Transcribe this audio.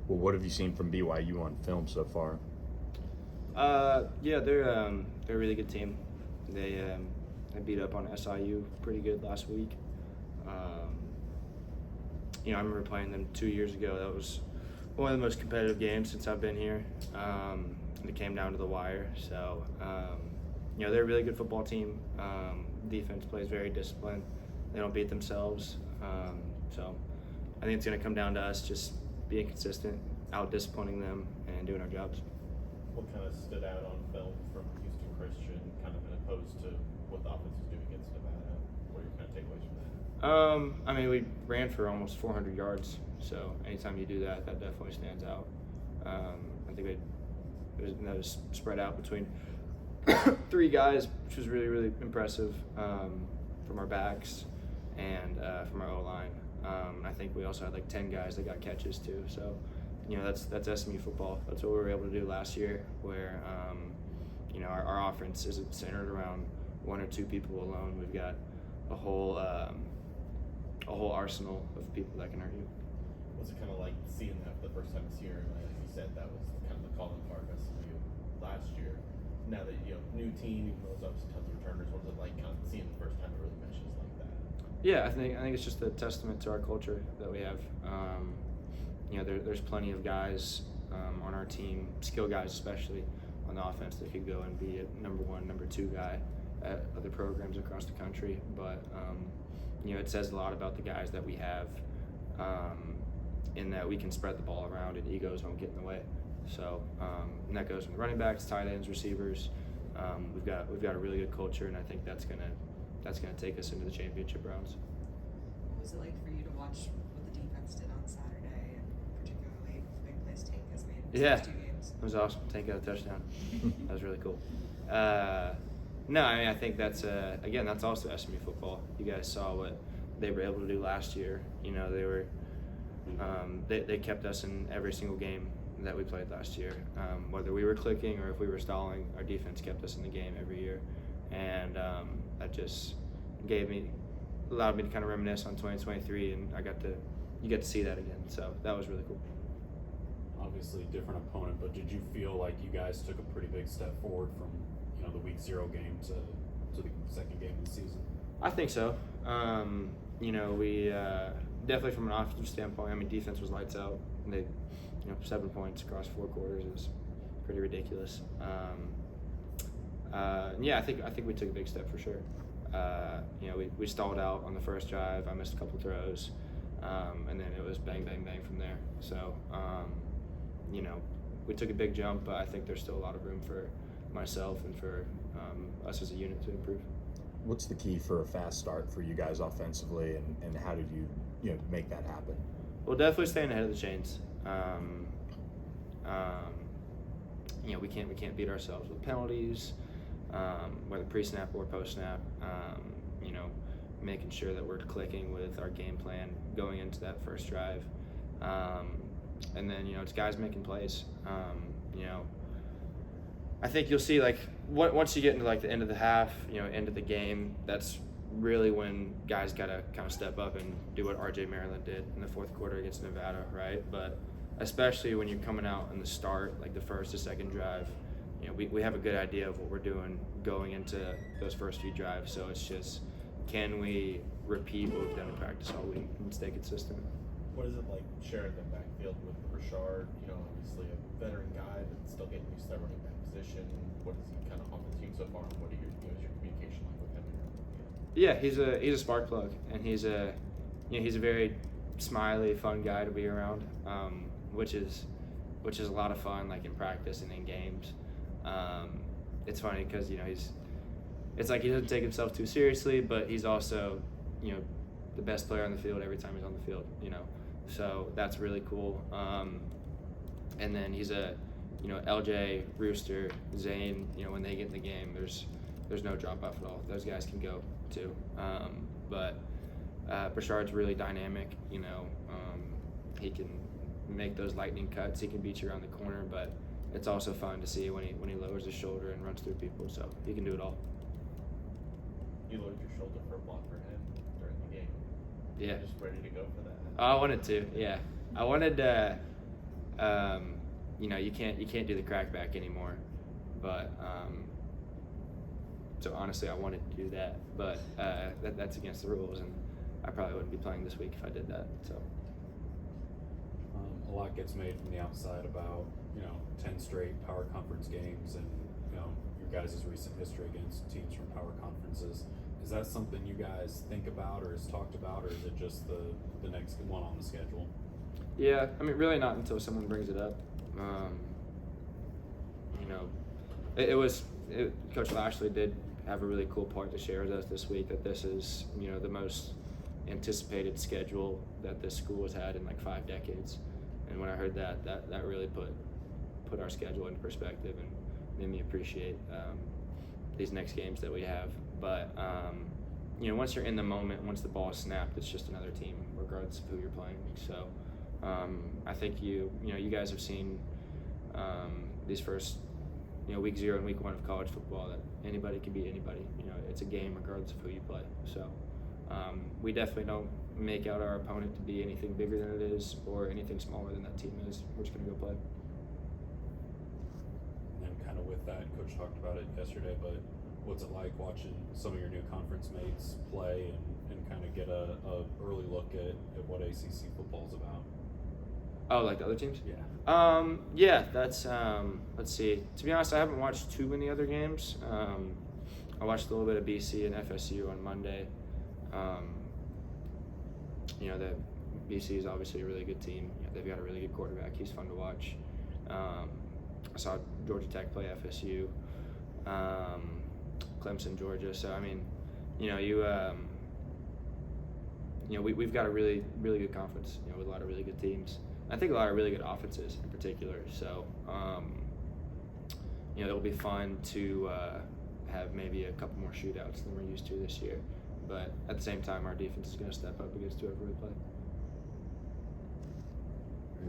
Well, what have you seen from BYU on film so far? Yeah, they're a really good team. They beat up on SIU pretty good last week. I remember playing them 2 years ago. That was one of the most competitive games since I've been here. And it came down to the wire. So, they're a really good football team. Defense plays very disciplined. They don't beat themselves. So I think it's going to come down to us just being consistent, out-disciplining them, and doing our jobs. What kind of stood out on film from Houston Christian, kind of opposed to what the offense is doing against Nevada? What are your kind of takeaways from that? We ran for almost 400 yards, so anytime you do that, that definitely stands out. I think it was spread out between 3 guys, which was really, really impressive from our backs and from our O-line. I think we also had like 10 guys that got catches too. So, that's SMU football. That's what we were able to do last year, where our offense isn't centered around 1 or 2 people alone. We've got a whole arsenal of people that can hurt you. What's it kind of like seeing that for the first time this year? Like you said, that was kind of the calling card of SMU last year. Now that new team, even though there's obviously tons of returners, what was it like kind of seeing the first time it really meshes like that? Yeah, I think it's just a testament to our culture that we have. There's plenty of guys on our team, skill guys especially on the offense, that could go and be a number 1, number 2 guy at other programs across the country. But it says a lot about the guys that we have, in that we can spread the ball around and egos don't get in the way. So and that goes from the running backs, tight ends, receivers. We've got a really good culture, and I think that's gonna take us into the championship rounds. What was it like for you to watch what the defense did on Saturday, and particularly the big plays Tank has made in Yeah, 2 games? it was awesome. Tank got a touchdown. That was really cool. I think that's also SMU football. You guys saw what they were able to do last year. They were they kept us in every single game that we played last year. Whether we were clicking or if we were stalling, our defense kept us in the game every year, and that just allowed me to kind of reminisce on 2023, and you get to see that again. So that was really cool. Obviously different opponent, but did you feel like you guys took a pretty big step forward from the week 0 game to the second game of the season? I think so. We definitely from an offensive standpoint. Defense was lights out. They, 7 points across 4 quarters is pretty ridiculous. I think we took a big step for sure. We stalled out on the first drive. I missed a couple throws, and then it was bang, bang, bang from there. So, we took a big jump, but I think there's still a lot of room for myself and for us as a unit to improve. What's the key for a fast start for you guys offensively, and how did you make that happen? Well, definitely staying ahead of the chains. We can't beat ourselves with penalties, whether pre-snap or post-snap. Making sure that we're clicking with our game plan going into that first drive, and then it's guys making plays. I think you'll see once you get into the end of the half, end of the game, that's really when guys gotta kind of step up and do what RJ Maryland did in the 4th quarter against Nevada, right? But especially when you're coming out in the start, like the first or second drive, we have a good idea of what we're doing going into those first few drives. So it's just, can we repeat what we've done in practice all week and stay consistent? What is it like sharing the backfield with Rashard? Obviously a veteran guy, but still getting used to that running back position. What is he kind of on the team so far? And what is your communication like with him? Yeah, he's a spark plug, and he's a very smiley, fun guy to be around, which is a lot of fun, like in practice and in games. It's funny because it's like he doesn't take himself too seriously, but he's also the best player on the field every time he's on the field. So that's really cool. And then he's a LJ, Rooster, Zane. When they get in the game, there's no drop off at all. Those guys can go too. But Brashard's really dynamic. He can make those lightning cuts. He can beat you around the corner, but it's also fun to see when he lowers his shoulder and runs through people. So he can do it all. You lowered your shoulder for a block for him during the game. Yeah. Just ready to go for that. I wanted to. Yeah, I wanted you can't do the crackback anymore. But so honestly, I wanted to do that, but that's against the rules, and I probably wouldn't be playing this week if I did that. So A lot gets made from the outside about 10 straight power conference games and your guys' recent history against teams from power conferences. Is that something you guys think about or is talked about, or is it just the next one on the schedule? Yeah, I mean, really not until someone brings it up. Coach Lashley did have a really cool part to share with us this week, that this is the most anticipated schedule that this school has had in like 5 decades. And when I heard that really put our schedule into perspective and made me appreciate these next games that we have. But once you're in the moment, once the ball is snapped, it's just another team, regardless of who you're playing. So I think you guys have seen these first week 0 and week 1 of college football that anybody can beat anybody. It's a game regardless of who you play. So we definitely don't make out our opponent to be anything bigger than it is or anything smaller than that team is. We're just going to go play. And then kind of with that, Coach talked about it yesterday, but what's it like watching some of your new conference mates play and kind of get a early look at what ACC football's about? Oh, like the other teams? Yeah. Yeah, that's let's see. To be honest, I haven't watched too many other games. I watched a little bit of BC and FSU on Monday. The BC is obviously a really good team. They've got a really good quarterback. He's fun to watch. I saw Georgia Tech play FSU, Clemson, Georgia. So I mean, we've got a really, really good conference. With a lot of really good teams. I think a lot of really good offenses in particular. So it'll be fun to have maybe a couple more shootouts than we're used to this year. But at the same time, our defense is going to step up against whoever we play.